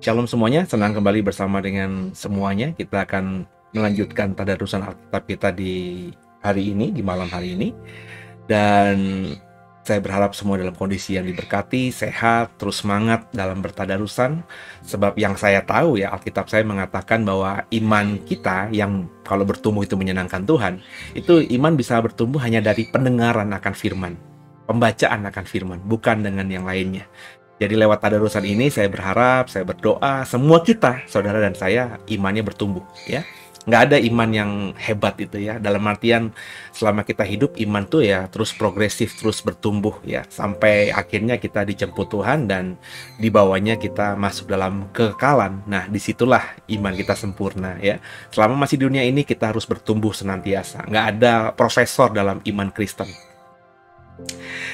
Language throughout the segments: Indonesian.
Shalom semuanya, senang kembali bersama dengan semuanya. Kita akan melanjutkan tadarusan Alkitab kita di hari ini, di malam hari ini. Dan saya berharap semua dalam kondisi yang diberkati, sehat, terus semangat dalam bertadarusan. Sebab yang saya tahu ya, Alkitab saya mengatakan bahwa iman kita yang kalau bertumbuh itu menyenangkan Tuhan, itu iman bisa bertumbuh hanya dari pendengaran akan firman, pembacaan akan firman, bukan dengan yang lainnya. Jadi lewat tadarusan ini saya berharap, saya berdoa, semua kita, saudara dan saya, imannya bertumbuh ya. Nggak ada iman yang hebat itu ya. Dalam artian selama kita hidup, iman tuh ya terus progresif, terus bertumbuh ya. Sampai akhirnya kita dijemput Tuhan dan dibawanya kita masuk dalam kekekalan. Nah disitulah iman kita sempurna ya. Selama masih di dunia ini kita harus bertumbuh senantiasa. Nggak ada profesor dalam iman Kristen.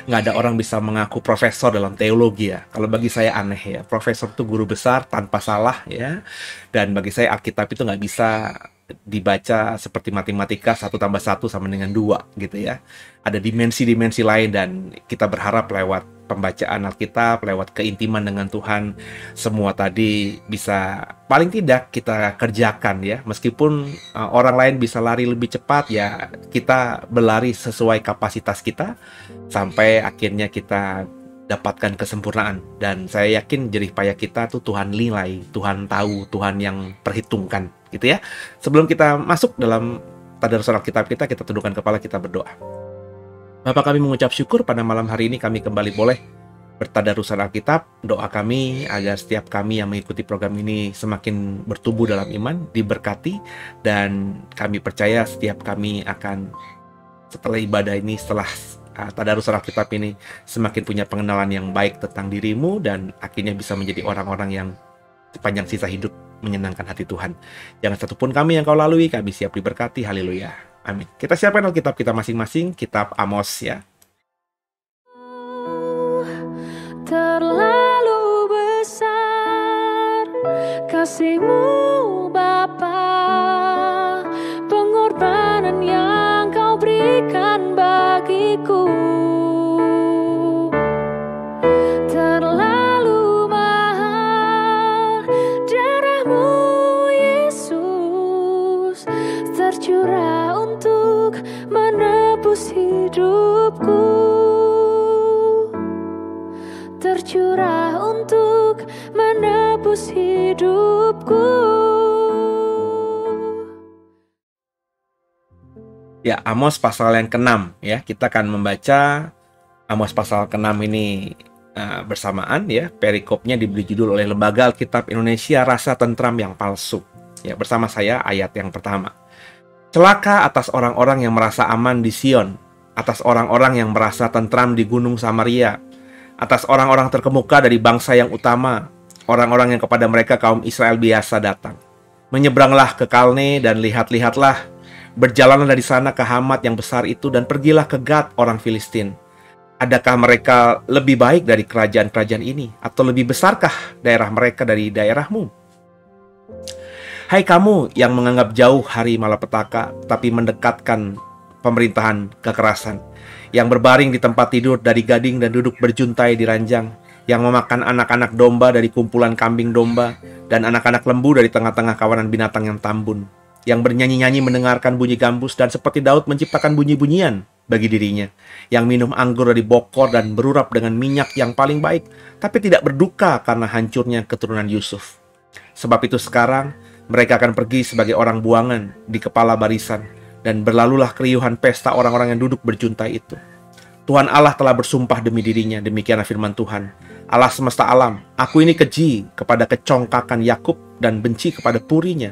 Nggak ada orang bisa mengaku profesor dalam teologi ya. Kalau bagi saya aneh ya, profesor itu guru besar tanpa salah ya. Dan bagi saya Alkitab itu nggak bisa dibaca seperti matematika 1+1 sama dengan 2 gitu ya. Ada dimensi-dimensi lain dan kita berharap lewat pembacaan Alkitab, lewat keintiman dengan Tuhan, semua tadi bisa paling tidak kita kerjakan ya. Meskipun orang lain bisa lari lebih cepat ya, kita berlari sesuai kapasitas kita sampai akhirnya kita dapatkan kesempurnaan. Dan saya yakin jerih payah kita tuh Tuhan nilai, Tuhan tahu, Tuhan yang perhitungkan gitu ya. Sebelum kita masuk dalam tadarusan Alkitab kita tundukkan kepala, kita berdoa. Bapa, kami mengucap syukur pada malam hari ini kami kembali boleh bertadarusan Alkitab. Doa kami agar setiap kami yang mengikuti program ini semakin bertumbuh dalam iman, diberkati, dan kami percaya setiap kami akan setelah ibadah ini, setelah tadarusan Alkitab ini semakin punya pengenalan yang baik tentang dirimu dan akhirnya bisa menjadi orang-orang yang sepanjang sisa hidup menyenangkan hati Tuhan. Jangan satupun kami yang kau lalui, kami siap diberkati. Haleluya. Amin. Kita siapkan Alkitab kita masing-masing, kitab Amos ya. Terlalu besar kasih-Mu Bapa, pengorbanan yang Kau berikan bagiku. Terlalu mahal darah-Mu Yesus tercurah untuk menebus hidupku, tercurah untuk menebus hidupku. Ya, Amos pasal yang ke-6 ya. Kita akan membaca Amos pasal ke-6 ini bersamaan ya. Perikopnya diberi judul oleh Lembaga Alkitab Indonesia, Rasa Tentram yang Palsu. Ya, bersama saya ayat yang pertama. Celaka atas orang-orang yang merasa aman di Sion, atas orang-orang yang merasa tentram di Gunung Samaria, atas orang-orang terkemuka dari bangsa yang utama, orang-orang yang kepada mereka kaum Israel biasa datang. Menyeberanglah ke Kalne dan lihat-lihatlah, berjalanlah dari sana ke Hamat yang besar itu dan pergilah ke Gad orang Filistin. Adakah mereka lebih baik dari kerajaan-kerajaan ini? Atau lebih besarkah daerah mereka dari daerahmu? Hai kamu yang menganggap jauh hari malapetaka, tapi mendekatkan pemerintahan kekerasan, yang berbaring di tempat tidur dari gading dan duduk berjuntai di ranjang, yang memakan anak-anak domba dari kumpulan kambing domba, dan anak-anak lembu dari tengah-tengah kawanan binatang yang tambun, yang bernyanyi-nyanyi mendengarkan bunyi gambus, dan seperti Daud menciptakan bunyi-bunyian bagi dirinya, yang minum anggur dari bokor dan berurap dengan minyak yang paling baik, tapi tidak berduka karena hancurnya keturunan Yusuf. Sebab itu sekarang mereka akan pergi sebagai orang buangan di kepala barisan, dan berlalulah keriuhan pesta orang-orang yang duduk berjuntai itu. Tuhan Allah telah bersumpah demi dirinya, demikianlah firman Tuhan, Allah semesta alam, aku ini keji kepada kecongkakan Yakub dan benci kepada purinya.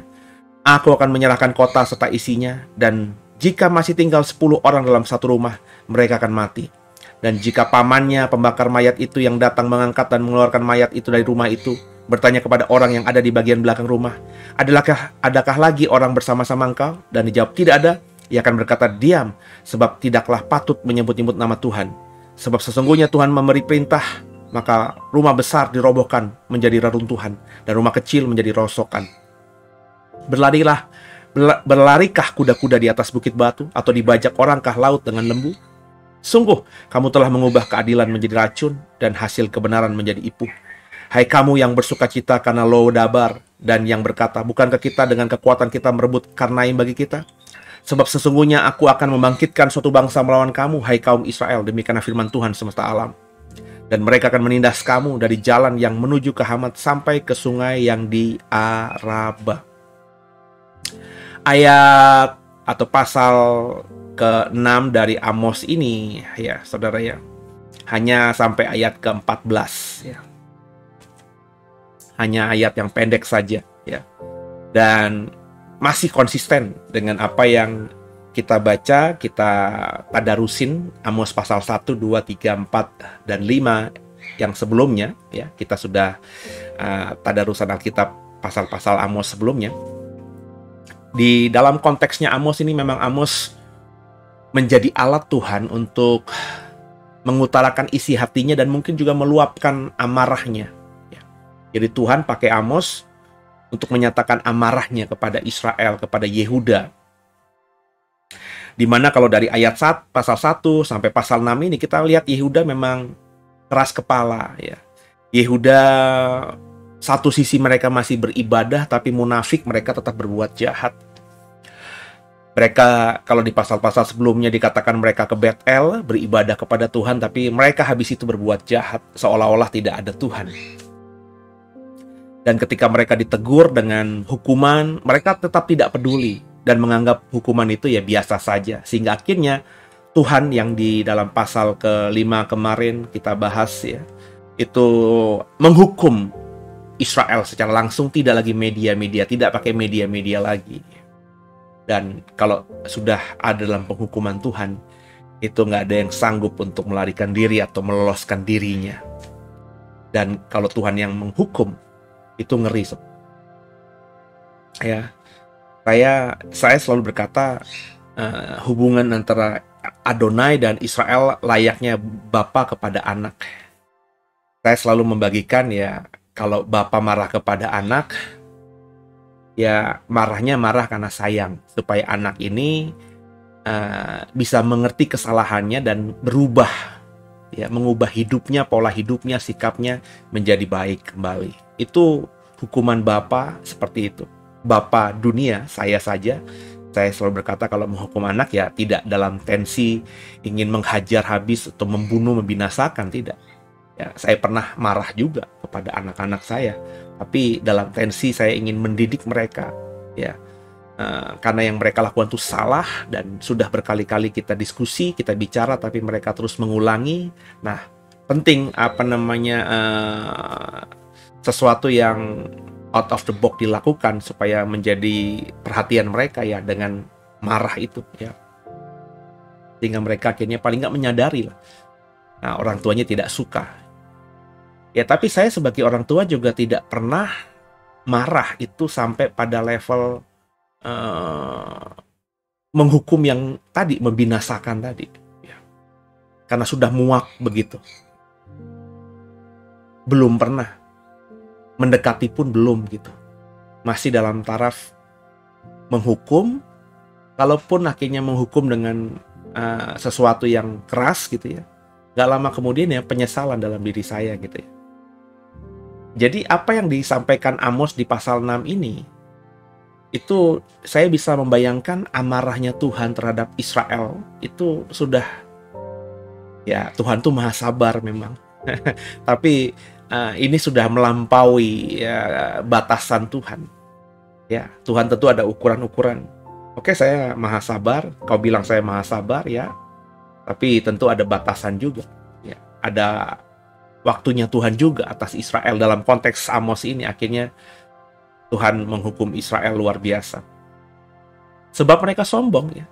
Aku akan menyerahkan kota serta isinya, dan jika masih tinggal 10 orang dalam satu rumah, mereka akan mati. Dan jika pamannya pembakar mayat itu yang datang mengangkat dan mengeluarkan mayat itu dari rumah itu, bertanya kepada orang yang ada di bagian belakang rumah, adakah lagi orang bersama-sama engkau? Dan dijawab, tidak ada. Ia akan berkata, diam, sebab tidaklah patut menyebut-nyebut nama Tuhan. Sebab sesungguhnya Tuhan memberi perintah, maka rumah besar dirobohkan menjadi reruntuhan, dan rumah kecil menjadi rosokan. Berlarikah kuda-kuda di atas bukit batu, atau dibajak orangkah laut dengan lembu? Sungguh, kamu telah mengubah keadilan menjadi racun, dan hasil kebenaran menjadi ipuh. Hai kamu yang bersuka cita karena Lo-Dabar, dan yang berkata, bukankah kita dengan kekuatan kita merebut Karnaim bagi kita? Sebab sesungguhnya aku akan membangkitkan suatu bangsa melawan kamu, hai kaum Israel, demikianlah firman Tuhan semesta alam. Dan mereka akan menindas kamu dari jalan yang menuju ke Hamat sampai ke sungai yang di Araba. Ayat atau pasal ke-6 dari Amos ini, ya saudara ya, hanya sampai ayat ke-14 ya. Hanya ayat yang pendek saja ya. Dan masih konsisten dengan apa yang kita baca, kita tadarusin Amos pasal 1, 2, 3, 4, dan 5 yang sebelumnya ya. Kita sudah tadarusan Alkitab pasal-pasal Amos sebelumnya. Di dalam konteksnya Amos ini memang Amos menjadi alat Tuhan untuk mengutarakan isi hatinya dan mungkin juga meluapkan amarahnya. Jadi Tuhan pakai Amos untuk menyatakan amarahnya kepada Israel, kepada Yehuda. Dimana kalau dari ayat pasal 1 sampai pasal 6 ini kita lihat Yehuda memang keras kepala ya. Yehuda satu sisi mereka masih beribadah, tapi munafik, mereka tetap berbuat jahat. Mereka kalau di pasal-pasal sebelumnya dikatakan mereka ke Betel beribadah kepada Tuhan, tapi mereka habis itu berbuat jahat seolah-olah tidak ada Tuhan. Dan ketika mereka ditegur dengan hukuman, mereka tetap tidak peduli dan menganggap hukuman itu ya biasa saja. Sehingga akhirnya Tuhan yang di dalam pasal ke-5 kemarin kita bahas ya, itu menghukum Israel secara langsung, tidak lagi media-media, tidak pakai media-media lagi. Dan kalau sudah ada dalam penghukuman Tuhan, itu nggak ada yang sanggup untuk melarikan diri atau meloloskan dirinya. Dan kalau Tuhan yang menghukum, itu ngeri. Ya, saya selalu berkata hubungan antara Adonai dan Israel layaknya bapa kepada anak. Saya selalu membagikan ya, kalau bapa marah kepada anak, ya marahnya marah karena sayang, supaya anak ini bisa mengerti kesalahannya dan berubah, ya mengubah hidupnya, pola hidupnya, sikapnya menjadi baik kembali. Itu hukuman Bapa seperti itu. Bapa dunia, saya saja. Saya selalu berkata kalau menghukum anak ya tidak dalam tensi ingin menghajar habis atau membunuh, membinasakan, tidak. Ya, saya pernah marah juga kepada anak-anak saya, tapi dalam tensi saya ingin mendidik mereka, ya, karena yang mereka lakukan itu salah dan sudah berkali-kali kita diskusi, kita bicara, tapi mereka terus mengulangi. Nah, penting sesuatu yang out of the box dilakukan supaya menjadi perhatian mereka ya dengan marah itu, ya, sehingga mereka akhirnya paling nggak menyadari lah. Nah, orang tuanya tidak suka. Ya, tapi saya sebagai orang tua juga tidak pernah marah itu sampai pada level menghukum yang tadi, membinasakan tadi. Ya. Karena sudah muak begitu. Belum pernah. Mendekati pun belum gitu. Masih dalam taraf menghukum, kalaupun akhirnya menghukum dengan sesuatu yang keras gitu ya. Gak lama kemudian ya penyesalan dalam diri saya gitu ya. Jadi apa yang disampaikan Amos di pasal 6 ini, itu saya bisa membayangkan amarahnya Tuhan terhadap Israel. Itu sudah, ya Tuhan tuh maha sabar memang. Tapi ini sudah melampaui ya, batasan Tuhan. Ya, Tuhan tentu ada ukuran-ukuran. Oke, saya maha sabar, kau bilang saya maha sabar ya. Tapi tentu ada batasan juga. Ya, ada waktunya Tuhan juga atas Israel. Dalam konteks Amos ini akhirnya Tuhan menghukum Israel luar biasa. Sebab mereka sombong ya.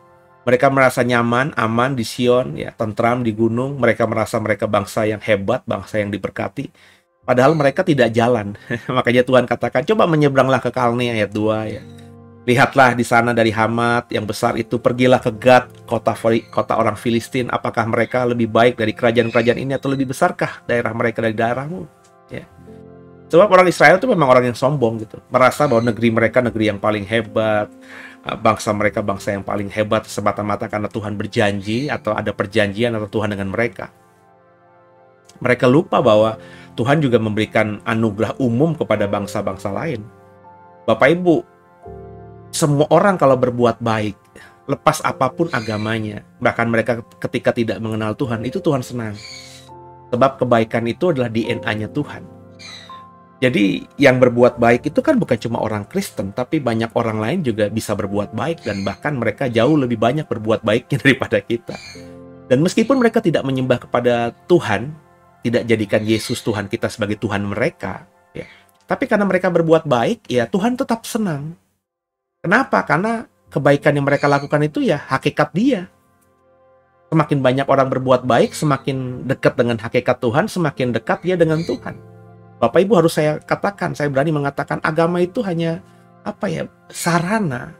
Mereka merasa nyaman, aman di Sion, ya, tentram di gunung. Mereka merasa mereka bangsa yang hebat, bangsa yang diberkati. Padahal mereka tidak jalan. Makanya Tuhan katakan, coba menyeberanglah ke Kalne ayat 2 ya. Lihatlah di sana dari Hamat yang besar itu, pergilah ke Gad, kota orang Filistin. Apakah mereka lebih baik dari kerajaan-kerajaan ini atau lebih besarkah daerah mereka dari daerahmu? Ya. Sebab orang Israel itu memang orang yang sombong gitu. Merasa bahwa negeri mereka negeri yang paling hebat. Bangsa mereka bangsa yang paling hebat semata-mata karena Tuhan berjanji atau ada perjanjian atau Tuhan dengan mereka. Mereka lupa bahwa Tuhan juga memberikan anugerah umum kepada bangsa-bangsa lain. Bapak Ibu, semua orang kalau berbuat baik, lepas apapun agamanya, bahkan mereka ketika tidak mengenal Tuhan, itu Tuhan senang. Sebab kebaikan itu adalah DNA-nya Tuhan. Jadi yang berbuat baik itu kan bukan cuma orang Kristen, tapi banyak orang lain juga bisa berbuat baik, dan bahkan mereka jauh lebih banyak berbuat baiknya daripada kita. Dan meskipun mereka tidak menyembah kepada Tuhan, tidak jadikan Yesus Tuhan kita sebagai Tuhan mereka, ya, tapi karena mereka berbuat baik, ya Tuhan tetap senang. Kenapa? Karena kebaikan yang mereka lakukan itu ya hakikat Dia. Semakin banyak orang berbuat baik, semakin dekat dengan hakikat Tuhan, semakin dekat Dia dengan Tuhan. Bapak Ibu, harus saya katakan, saya berani mengatakan agama itu hanya sarana.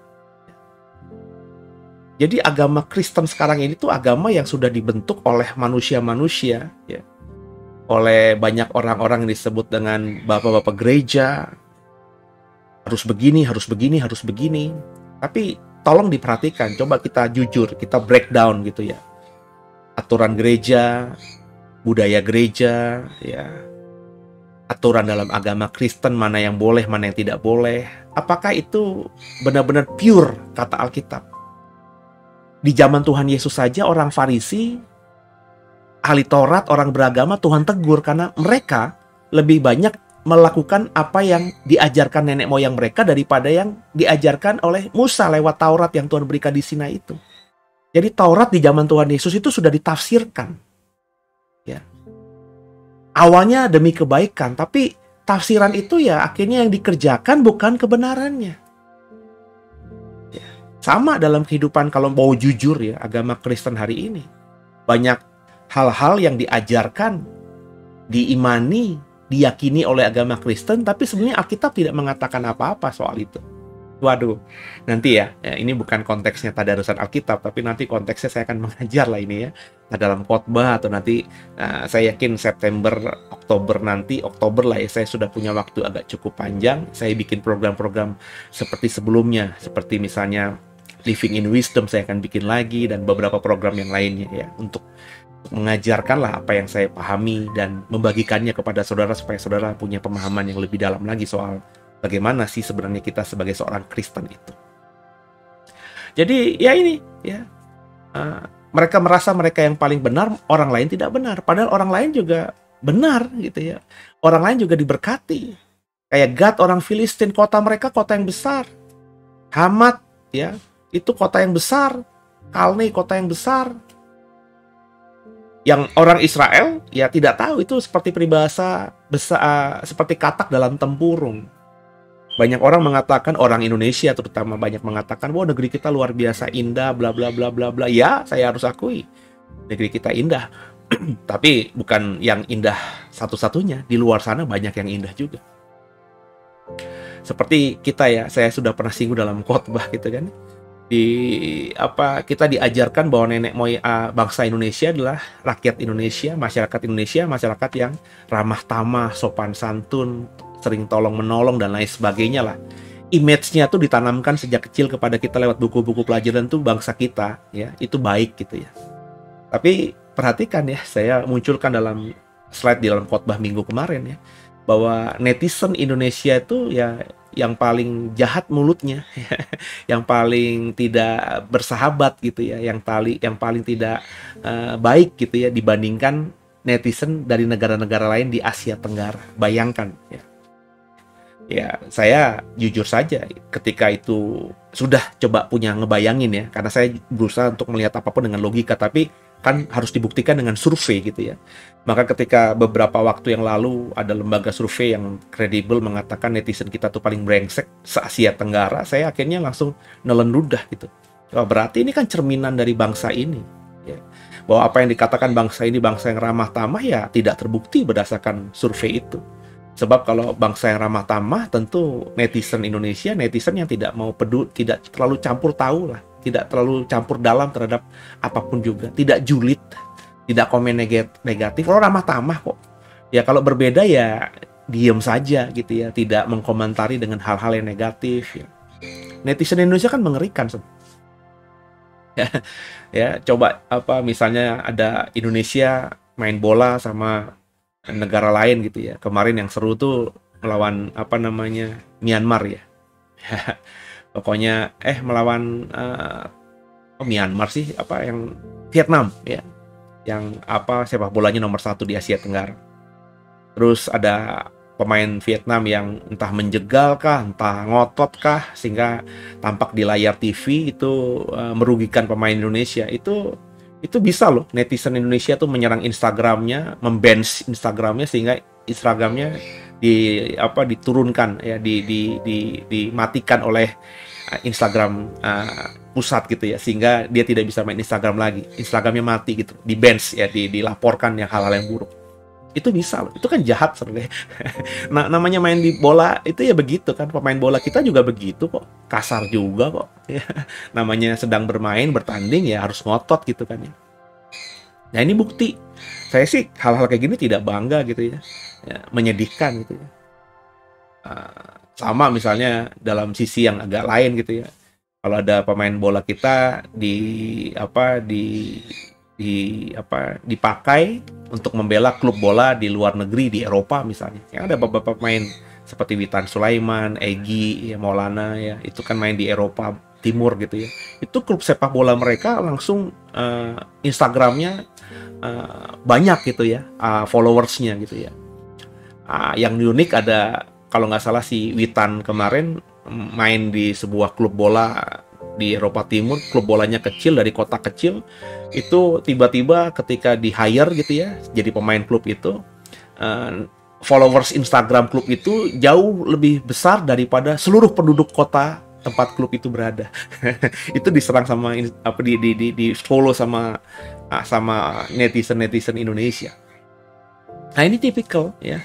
Jadi agama Kristen sekarang ini tuh agama yang sudah dibentuk oleh manusia-manusia, ya. Oleh banyak orang-orang yang disebut dengan bapak-bapak gereja. Harus begini, harus begini, harus begini. Tapi tolong diperhatikan, coba kita jujur, kita breakdown gitu ya. Aturan gereja, budaya gereja, ya. Aturan dalam agama Kristen, mana yang boleh, mana yang tidak boleh. Apakah itu benar-benar pure kata Alkitab? Di zaman Tuhan Yesus saja orang Farisi, ahli Taurat, orang beragama Tuhan tegur karena mereka lebih banyak melakukan apa yang diajarkan nenek moyang mereka daripada yang diajarkan oleh Musa lewat Taurat yang Tuhan berikan di Sinai itu. Jadi Taurat di zaman Tuhan Yesus itu sudah ditafsirkan. Ya. Awalnya demi kebaikan, tapi tafsiran itu ya akhirnya yang dikerjakan bukan kebenarannya. Ya. Sama dalam kehidupan kalau mau jujur ya, agama Kristen hari ini. Banyak hal-hal yang diajarkan, diimani, diyakini oleh agama Kristen, tapi sebenarnya Alkitab tidak mengatakan apa-apa soal itu. Waduh, nanti ya, ini bukan konteksnya tadarusan Alkitab, tapi nanti konteksnya saya akan mengajar lah ini ya. Nah, dalam khotbah atau nanti saya yakin September, Oktober lah ya, saya sudah punya waktu agak cukup panjang. Saya bikin program-program seperti sebelumnya, seperti misalnya Living in Wisdom saya akan bikin lagi, dan beberapa program yang lainnya ya, untuk mengajarkanlah apa yang saya pahami dan membagikannya kepada saudara supaya saudara punya pemahaman yang lebih dalam lagi soal bagaimana sih sebenarnya kita sebagai seorang Kristen itu. Jadi ya ini ya, mereka merasa mereka yang paling benar, orang lain tidak benar. Padahal orang lain juga benar gitu ya. Orang lain juga diberkati. Kayak Gad, orang Filistin, kota mereka kota yang besar. Hamat ya, itu kota yang besar. Kalne kota yang besar. Yang orang Israel ya tidak tahu, itu seperti peribahasa seperti katak dalam tempurung. Banyak orang mengatakan, orang Indonesia terutama banyak mengatakan, wah negeri kita luar biasa indah, bla bla bla bla bla. Ya, saya harus akui, negeri kita indah. Tapi bukan yang indah satu-satunya. Di luar sana banyak yang indah juga. Seperti kita ya, saya sudah pernah singgung dalam khotbah gitu kan. Kita diajarkan bahwa nenek moyang bangsa Indonesia adalah rakyat Indonesia, masyarakat yang ramah tamah, sopan santun, sering tolong menolong dan lain sebagainya lah. Image-nya tuh ditanamkan sejak kecil kepada kita lewat buku-buku pelajaran tuh bangsa kita ya, itu baik gitu ya. Tapi perhatikan ya, saya munculkan dalam slide di dalam khotbah minggu kemarin ya, bahwa netizen Indonesia itu ya yang paling jahat mulutnya, yang paling tidak bersahabat gitu ya, yang paling tidak baik gitu ya dibandingkan netizen dari negara-negara lain di Asia Tenggara. Bayangkan ya. Ya, saya jujur saja ketika itu sudah coba punya ngebayangin ya, karena saya berusaha untuk melihat apapun dengan logika, tapi kan harus dibuktikan dengan survei gitu ya. Maka ketika beberapa waktu yang lalu ada lembaga survei yang kredibel mengatakan netizen kita tuh paling brengsek se-Asia Tenggara, saya akhirnya langsung nelen ludah gitu. Oh, berarti ini kan cerminan dari bangsa ini, ya. Bahwa apa yang dikatakan bangsa ini bangsa yang ramah tamah ya tidak terbukti berdasarkan survei itu. Sebab kalau bangsa yang ramah tamah, tentu netizen Indonesia, netizen yang tidak mau peduli, tidak terlalu campur tahu lah, tidak terlalu campur dalam terhadap apapun juga, tidak julid, tidak komen negatif. Kalau ramah tamah kok. Ya kalau berbeda ya diem saja gitu ya, tidak mengkomentari dengan hal-hal yang negatif. Ya. Netizen Indonesia kan mengerikan. Ya, coba apa misalnya ada Indonesia main bola sama negara lain gitu ya. Kemarin yang seru tuh melawan apa namanya Myanmar ya. Pokoknya melawan Myanmar sih apa yang Vietnam ya. Yang apa sepak bolanya nomor 1 di Asia Tenggara. Terus ada pemain Vietnam yang entah menjegal kah, entah ngotot kah, sehingga tampak di layar TV itu merugikan pemain Indonesia. Itu bisa loh netizen Indonesia tuh menyerang Instagramnya, memban Instagramnya sehingga Instagramnya diturunkan ya, dimatikan oleh Instagram pusat gitu ya, sehingga dia tidak bisa main Instagram lagi, Instagramnya mati gitu, di-ban ya, dilaporkan yang hal-hal yang buruk. Itu bisa loh, itu kan jahat sebenarnya. Nah, namanya main di bola itu ya begitu kan, pemain bola kita juga begitu kok, kasar juga kok. Ya, namanya sedang bermain, bertanding ya harus ngotot gitu kan ya. Nah ini bukti, saya sih hal-hal kayak gini tidak bangga gitu ya, menyedihkan gitu ya. Sama misalnya dalam sisi yang agak lain gitu ya. Kalau ada pemain bola kita dipakai untuk membela klub bola di luar negeri, di Eropa misalnya. Yang ada beberapa pemain seperti Witan Sulaiman, Egy, ya, Maulana ya, itu kan main di Eropa Timur gitu ya. Itu klub sepak bola mereka langsung Instagramnya banyak gitu ya, followersnya gitu ya. Yang unik ada kalau nggak salah si Witan kemarin main di sebuah klub bola di Eropa Timur, klub bolanya kecil dari kota kecil, itu tiba-tiba ketika di hire gitu ya, jadi pemain klub itu, followers Instagram klub itu jauh lebih besar daripada seluruh penduduk kota tempat klub itu berada. Itu diserang sama di follow sama netizen Indonesia. Nah ini tipikal ya,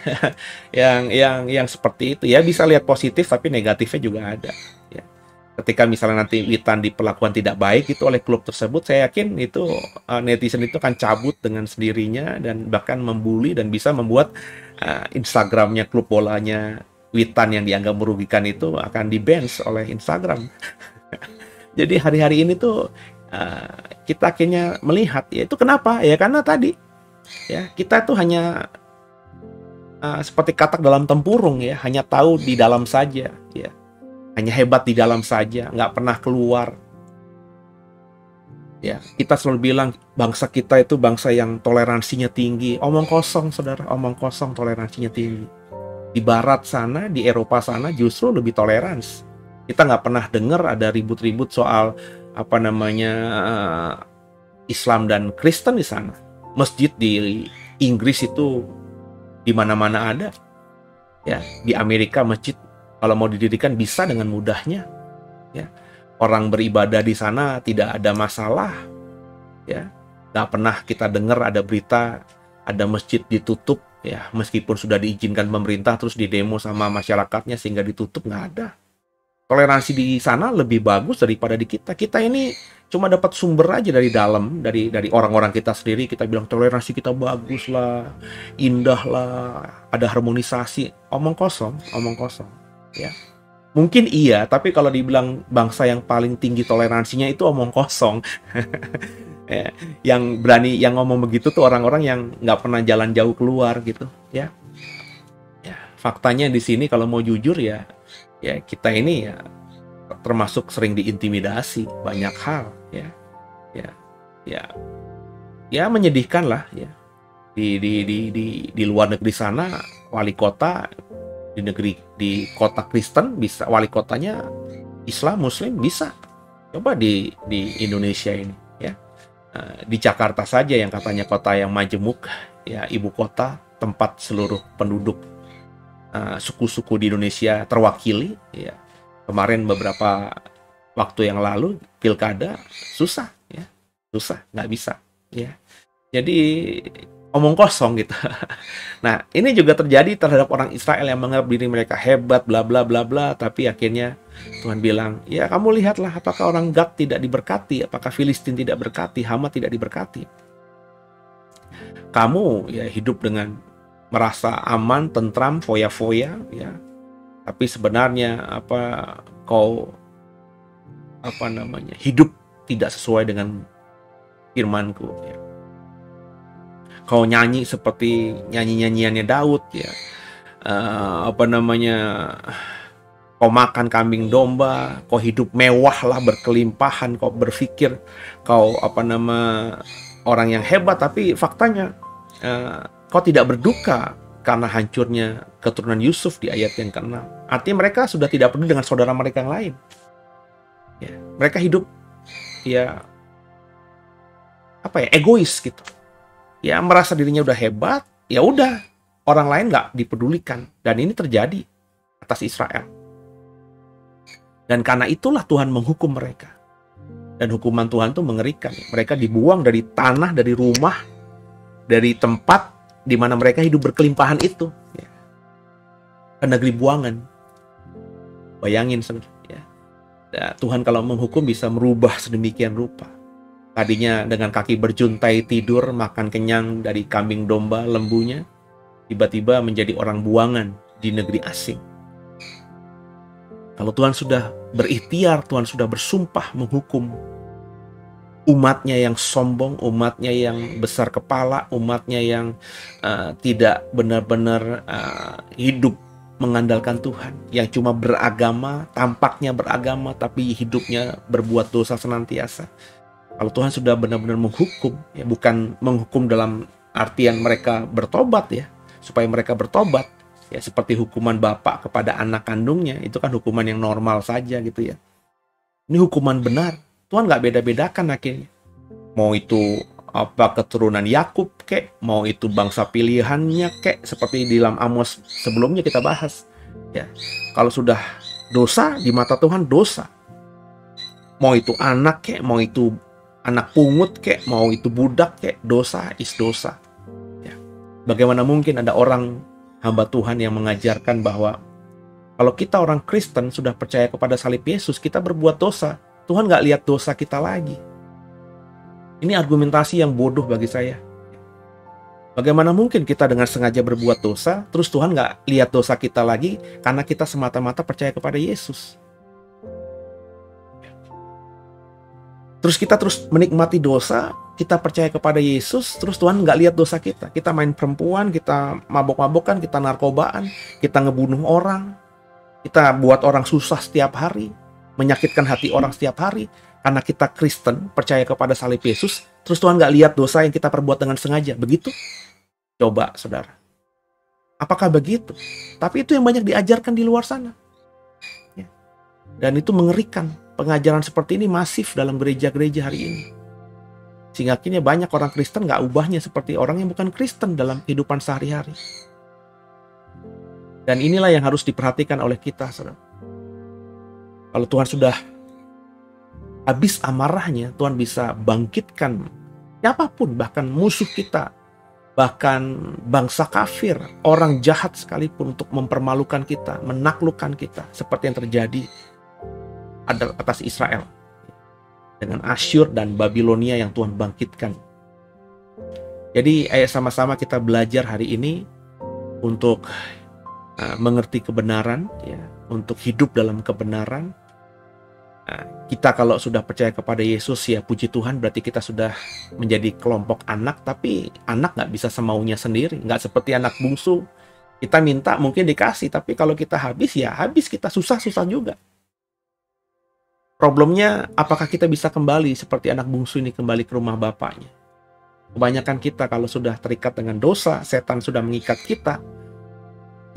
yang seperti itu ya, bisa lihat positif tapi negatifnya juga ada. Ya. Ketika misalnya nanti Witan diperlakukan tidak baik itu oleh klub tersebut, saya yakin itu netizen itu akan cabut dengan sendirinya dan bahkan membuli dan bisa membuat Instagramnya klub bolanya Witan yang dianggap merugikan itu akan di-ban oleh Instagram. Jadi hari-hari ini tuh kita akhirnya melihat ya itu kenapa ya, karena tadi ya kita tuh hanya seperti katak dalam tempurung ya, hanya tahu di dalam saja ya, hanya hebat di dalam saja, nggak pernah keluar ya. Kita selalu bilang bangsa kita itu bangsa yang toleransinya tinggi. Omong kosong saudara, omong kosong, toleransinya tinggi. Di barat sana, di Eropa sana justru lebih tolerans. Kita nggak pernah dengar ada ribut-ribut soal apa namanya Islam dan Kristen di sana. Masjid di Inggris itu di mana-mana ada. Ya, di Amerika masjid kalau mau didirikan bisa dengan mudahnya. Ya, orang beribadah di sana tidak ada masalah. Ya, nggak pernah kita dengar ada berita ada masjid ditutup. Ya, meskipun sudah diizinkan pemerintah terus didemo sama masyarakatnya sehingga ditutup, nggak ada. Toleransi di sana lebih bagus daripada di kita. Kita ini cuma dapat sumber aja dari dalam, dari orang-orang kita sendiri. Kita bilang toleransi kita bagus lah, indah lah, ada harmonisasi. Omong kosong, omong kosong. Ya, mungkin iya, tapi kalau dibilang bangsa yang paling tinggi toleransinya itu omong kosong. Ya, yang berani yang ngomong begitu tuh orang-orang yang nggak pernah jalan jauh keluar gitu. Ya, ya faktanya di sini kalau mau jujur ya kita ini ya termasuk sering diintimidasi banyak hal ya menyedihkan lah ya. Di luar negeri sana wali kota di kota Kristen bisa wali kotanya Islam Muslim bisa. Coba di Indonesia ini ya, di Jakarta saja yang katanya kota yang majemuk ya, ibu kota tempat seluruh penduduk suku-suku di Indonesia terwakili ya. Kemarin beberapa waktu yang lalu pilkada susah ya, susah, nggak bisa ya. Jadi omong kosong gitu. Nah, ini juga terjadi terhadap orang Israel yang menganggap diri mereka hebat, bla bla bla bla, tapi akhirnya Tuhan bilang, ya kamu lihatlah apakah orang Gad tidak diberkati, apakah Filistin tidak berkati, Hamat tidak diberkati. Kamu ya hidup dengan merasa aman, tentram, foya-foya ya. Tapi sebenarnya kau hidup tidak sesuai dengan firman-Ku ya. Kau nyanyi seperti nyanyi-nyanyiannya Daud ya. Kau makan kambing domba, kau hidup mewah lah, berkelimpahan, kau berpikir kau orang yang hebat, tapi faktanya kau tidak berduka karena hancurnya keturunan Yusuf di ayat yang ke-6. Artinya mereka sudah tidak peduli dengan saudara mereka yang lain. Ya, mereka hidup ya egois gitu. Ya merasa dirinya udah hebat, ya udah orang lain nggak dipedulikan. Dan ini terjadi atas Israel. Dan karena itulah Tuhan menghukum mereka. Dan hukuman Tuhan itu mengerikan. Mereka dibuang dari tanah, dari rumah, dari tempat di mana mereka hidup berkelimpahan itu ya, ke negeri buangan. Bayangin ya. Tuhan kalau menghukum bisa merubah sedemikian rupa. Tadinya dengan kaki berjuntai tidur, makan kenyang dari kambing domba lembunya, tiba-tiba menjadi orang buangan di negeri asing. Kalau Tuhan sudah berikhtiar, Tuhan sudah bersumpah menghukum umatnya yang sombong, umatnya yang besar kepala, umatnya yang tidak benar-benar hidup mengandalkan Tuhan, yang cuma beragama, tampaknya beragama, tapi hidupnya berbuat dosa senantiasa. Kalau Tuhan sudah benar-benar menghukum, ya bukan menghukum dalam artian mereka bertobat ya, supaya mereka bertobat, ya seperti hukuman bapak kepada anak kandungnya, itu kan hukuman yang normal saja gitu ya. Ini hukuman benar. Tuhan nggak beda-bedakan akhirnya. Mau itu keturunan Yakub kek, mau itu bangsa pilihannya kek, seperti di dalam Amos sebelumnya kita bahas. Ya, kalau sudah dosa di mata Tuhan dosa. Mau itu anak kek, mau itu anak pungut kek, mau itu budak kek, dosa is dosa. Ya. Bagaimana mungkin ada orang hamba Tuhan yang mengajarkan bahwa kalau kita orang Kristen sudah percaya kepada salib Yesus, kita berbuat dosa, Tuhan nggak lihat dosa kita lagi. Ini argumentasi yang bodoh bagi saya. Bagaimana mungkin kita dengan sengaja berbuat dosa, terus Tuhan nggak lihat dosa kita lagi karena kita semata-mata percaya kepada Yesus. Terus kita terus menikmati dosa, kita percaya kepada Yesus, terus Tuhan nggak lihat dosa kita. Kita main perempuan, kita mabok-mabokan, kita narkobaan, kita ngebunuh orang, kita buat orang susah setiap hari, menyakitkan hati orang setiap hari. Karena kita Kristen, percaya kepada salib Yesus, terus Tuhan nggak lihat dosa yang kita perbuat dengan sengaja. Begitu? Coba, saudara. Apakah begitu? Tapi itu yang banyak diajarkan di luar sana. Ya. Dan itu mengerikan. Pengajaran seperti ini masif dalam gereja-gereja hari ini. Sehingga akhirnya banyak orang Kristen nggak ubahnya seperti orang yang bukan Kristen dalam kehidupan sehari-hari. Dan inilah yang harus diperhatikan oleh kita, saudara. Kalau Tuhan sudah habis amarahnya, Tuhan bisa bangkitkan siapapun, bahkan musuh kita, bahkan bangsa kafir, orang jahat sekalipun untuk mempermalukan kita, menaklukkan kita, seperti yang terjadi atas Israel dengan Asyur dan Babilonia yang Tuhan bangkitkan. Jadi ayo sama-sama kita belajar hari ini untuk mengerti kebenaran, ya, untuk hidup dalam kebenaran. Kita kalau sudah percaya kepada Yesus, ya puji Tuhan, berarti kita sudah menjadi kelompok anak. Tapi anak nggak bisa semaunya sendiri, nggak seperti anak bungsu. Kita minta mungkin dikasih, tapi kalau kita habis, ya habis, kita susah-susah juga. Problemnya, apakah kita bisa kembali seperti anak bungsu ini kembali ke rumah bapaknya? Kebanyakan kita kalau sudah terikat dengan dosa, setan sudah mengikat kita,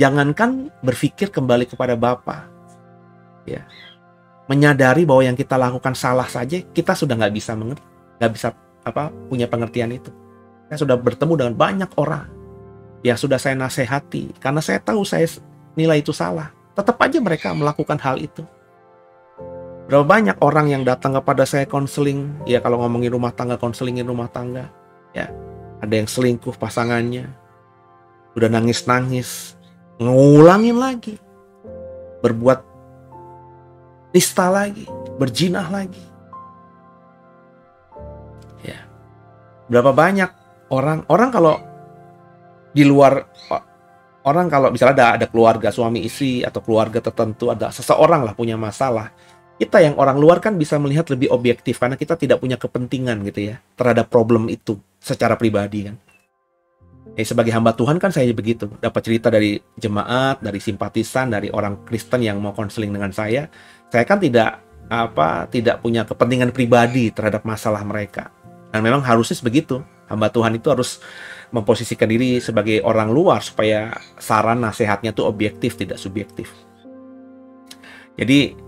jangankan berpikir kembali kepada Bapa, ya, menyadari bahwa yang kita lakukan salah saja, kita sudah nggak bisa punya pengertian itu. Saya sudah bertemu dengan banyak orang yang sudah saya nasihati, karena saya tahu saya nilai itu salah, tetap aja mereka melakukan hal itu. Berapa banyak orang yang datang kepada saya konseling, ya kalau ngomongin rumah tangga, konselingin rumah tangga, ya ada yang selingkuh pasangannya, udah nangis-nangis, ngulangin lagi, berbuat nista lagi, berzinah lagi. Ya, berapa banyak orang kalau di luar, orang kalau misalnya ada keluarga suami istri atau keluarga tertentu, ada seseorang lah punya masalah. Kita yang orang luar kan bisa melihat lebih objektif karena kita tidak punya kepentingan gitu ya terhadap problem itu secara pribadi kan. Sebagai hamba Tuhan kan saya begitu, dapat cerita dari jemaat, dari simpatisan, dari orang Kristen yang mau konseling dengan saya kan tidak punya kepentingan pribadi terhadap masalah mereka. Dan memang harusnya begitu. Hamba Tuhan itu harus memposisikan diri sebagai orang luar supaya saran nasihatnya itu objektif, tidak subjektif. Jadi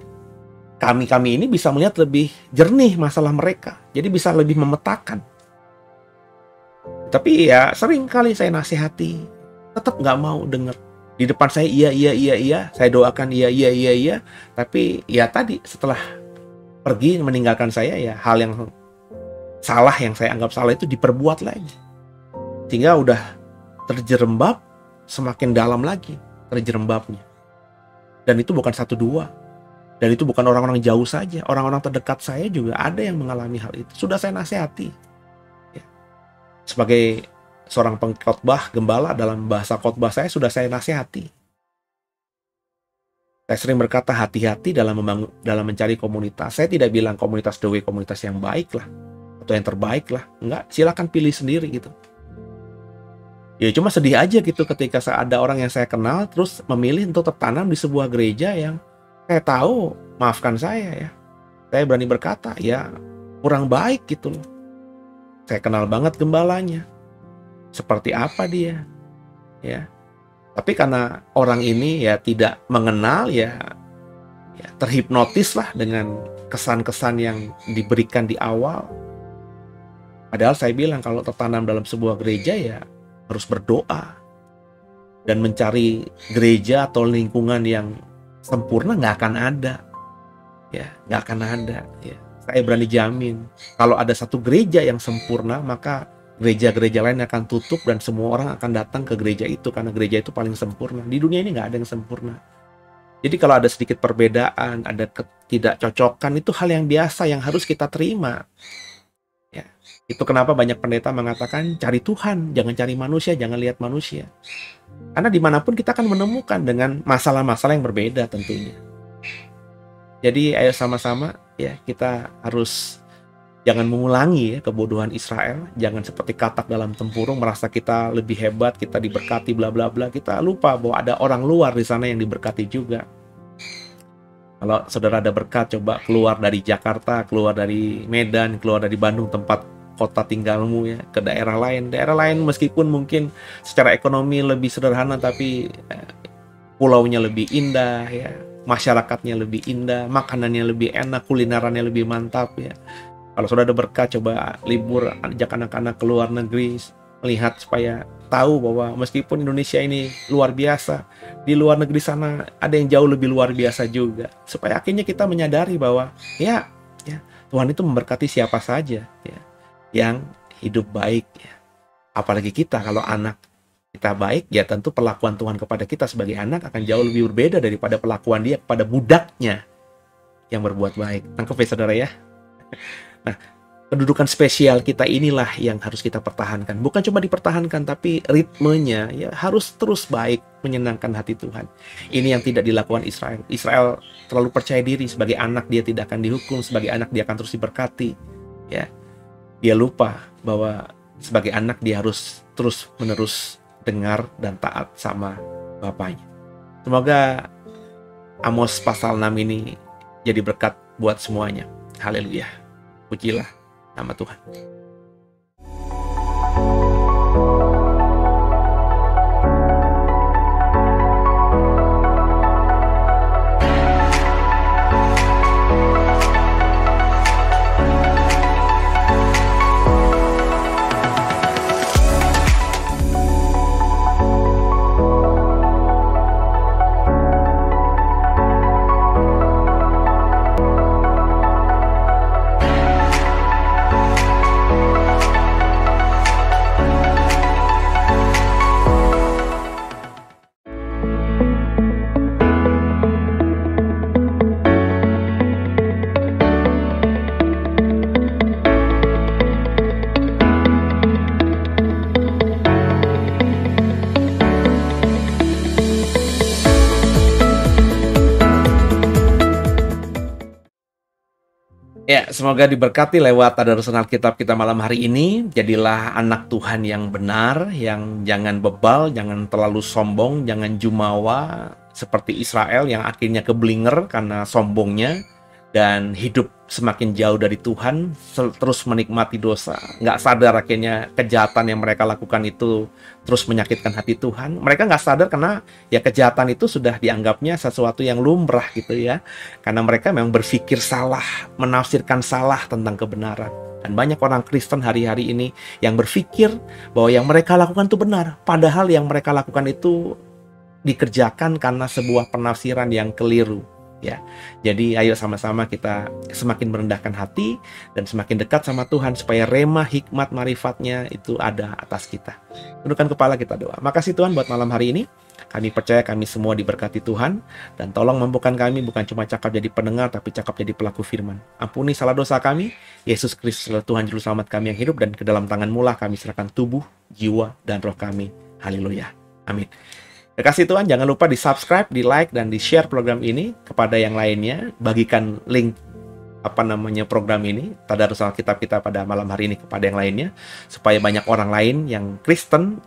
kami ini bisa melihat lebih jernih masalah mereka. Jadi bisa lebih memetakan. Tapi ya sering kali saya nasihati, tetap nggak mau dengar. Di depan saya iya, saya doakan iya. Tapi ya tadi setelah pergi meninggalkan saya, ya hal yang salah yang saya anggap salah itu diperbuat lagi. Sehingga udah terjerembab, semakin dalam lagi terjerembabnya. Dan itu bukan 1-2. Dan itu bukan orang-orang jauh saja, orang-orang terdekat saya juga ada yang mengalami hal itu. Sudah saya nasihati. Ya. Sebagai seorang pengkhotbah, gembala, dalam bahasa khotbah saya sudah saya nasihati. Saya sering berkata hati-hati dalam mencari komunitas. Saya tidak bilang komunitas The Way komunitas yang baik lah, atau yang terbaik lah. Enggak, silakan pilih sendiri gitu. Ya cuma sedih aja gitu ketika ada orang yang saya kenal terus memilih untuk tertanam di sebuah gereja yang saya tahu, maafkan saya ya, saya berani berkata, ya kurang baik gitu loh. Saya kenal banget gembalanya, seperti apa dia, ya. Tapi karena orang ini ya tidak mengenal, ya terhipnotis lah dengan kesan-kesan yang diberikan di awal. Padahal saya bilang kalau tertanam dalam sebuah gereja ya harus berdoa dan mencari gereja atau lingkungan yang sempurna nggak akan ada, ya nggak akan ada. Ya. Saya berani jamin kalau ada satu gereja yang sempurna maka gereja-gereja lain akan tutup dan semua orang akan datang ke gereja itu karena gereja itu paling sempurna. Di dunia ini nggak ada yang sempurna. Jadi kalau ada sedikit perbedaan, ada ketidakcocokan, itu hal yang biasa yang harus kita terima. Ya, itu kenapa banyak pendeta mengatakan cari Tuhan, jangan cari manusia, jangan lihat manusia. Karena dimanapun kita akan menemukan dengan masalah-masalah yang berbeda tentunya. Jadi ayo sama-sama ya kita harus jangan mengulangi ya kebodohan Israel. Jangan seperti katak dalam tempurung merasa kita lebih hebat, kita diberkati bla bla bla. Kita lupa bahwa ada orang luar di sana yang diberkati juga. Kalau saudara ada berkat, coba keluar dari Jakarta, keluar dari Medan, keluar dari Bandung tempat kota tinggalmu ya, ke daerah lain. Daerah lain meskipun mungkin secara ekonomi lebih sederhana tapi pulaunya lebih indah ya, masyarakatnya lebih indah, makanannya lebih enak, kulinerannya lebih mantap ya. Kalau sudah ada berkat, coba libur, ajak anak-anak ke luar negeri, melihat supaya tahu bahwa meskipun Indonesia ini luar biasa, di luar negeri sana ada yang jauh lebih luar biasa juga. Supaya akhirnya kita menyadari bahwa ya Tuhan itu memberkati siapa saja ya, yang hidup baik ya. Apalagi kita kalau anak kita baik, ya tentu perlakuan Tuhan kepada kita sebagai anak akan jauh lebih berbeda daripada perlakuan dia kepada budaknya yang berbuat baik. Tangkap ya saudara ya. Nah, kedudukan spesial kita inilah yang harus kita pertahankan. Bukan cuma dipertahankan, tapi ritmenya ya harus terus baik, menyenangkan hati Tuhan. Ini yang tidak dilakukan Israel. Israel terlalu percaya diri, sebagai anak dia tidak akan dihukum, sebagai anak dia akan terus diberkati. Ya, dia lupa bahwa sebagai anak dia harus terus-menerus dengar dan taat sama bapaknya. Semoga Amos pasal 6 ini jadi berkat buat semuanya. Haleluya. Pujilah nama Tuhan. Ya, semoga diberkati lewat tadarusan Alkitab kita malam hari ini. Jadilah anak Tuhan yang benar, yang jangan bebal, jangan terlalu sombong, jangan jumawa seperti Israel yang akhirnya keblinger karena sombongnya dan hidup semakin jauh dari Tuhan, terus menikmati dosa, nggak sadar akhirnya kejahatan yang mereka lakukan itu terus menyakitkan hati Tuhan. Mereka nggak sadar karena ya kejahatan itu sudah dianggapnya sesuatu yang lumrah gitu ya. Karena mereka memang berpikir salah, menafsirkan salah tentang kebenaran. Dan banyak orang Kristen hari-hari ini yang berpikir bahwa yang mereka lakukan itu benar, padahal yang mereka lakukan itu dikerjakan karena sebuah penafsiran yang keliru. Ya, jadi ayo sama-sama kita semakin merendahkan hati dan semakin dekat sama Tuhan supaya rema hikmat marifatnya itu ada atas kita. Tundukkan kepala, kita doa. Makasih Tuhan buat malam hari ini. Kami percaya kami semua diberkati Tuhan, dan tolong mampukan kami bukan cuma cakap jadi pendengar tapi cakap jadi pelaku firman. Ampuni salah dosa kami. Yesus Kristus adalah Tuhan juru selamat kami yang hidup, dan ke dalam tangan-Mu lah kami serahkan tubuh, jiwa, dan roh kami. Haleluya. Amin. Terima kasih Tuhan, jangan lupa di-subscribe, di-like, dan di-share program ini kepada yang lainnya. Bagikan link program ini, Tadarus Alkitab kita pada malam hari ini kepada yang lainnya, supaya banyak orang lain yang Kristen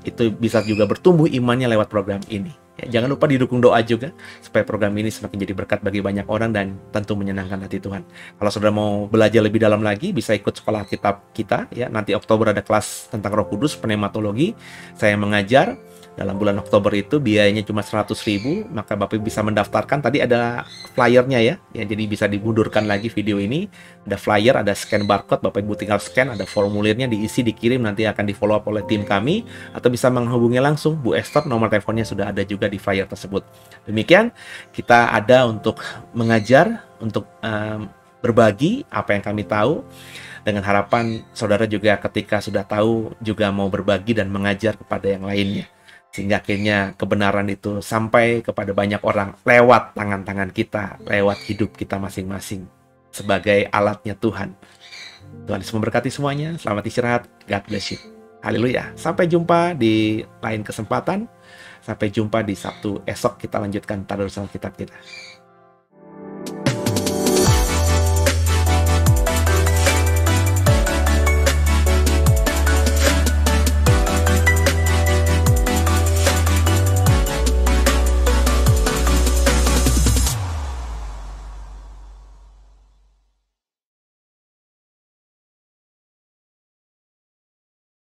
itu bisa juga bertumbuh imannya lewat program ini. Ya, jangan lupa didukung doa juga, supaya program ini semakin jadi berkat bagi banyak orang dan tentu menyenangkan hati Tuhan. Kalau saudara mau belajar lebih dalam lagi, bisa ikut sekolah Alkitab kita. Ya, nanti Oktober ada kelas tentang Roh Kudus, pneumatologi. Saya mengajar. Dalam bulan Oktober itu biayanya cuma 100.000, maka Bapak bisa mendaftarkan. Tadi ada flyernya ya, jadi bisa dimundurkan lagi video ini. Ada flyer, ada scan barcode, Bapak Ibu tinggal scan, ada formulirnya diisi, dikirim, nanti akan di follow up oleh tim kami. Atau bisa menghubungi langsung Bu Esther, nomor teleponnya sudah ada juga di flyer tersebut. Demikian, kita ada untuk mengajar, untuk berbagi apa yang kami tahu, dengan harapan saudara juga ketika sudah tahu juga mau berbagi dan mengajar kepada yang lainnya. Sehingga akhirnya kebenaran itu sampai kepada banyak orang lewat tangan-tangan kita, lewat hidup kita masing-masing sebagai alatnya Tuhan. Tuhan Yesus memberkati semuanya. Selamat istirahat. God bless you. Haleluya. Sampai jumpa di lain kesempatan. Sampai jumpa di Sabtu esok, kita lanjutkan Tadarus Alkitab kita.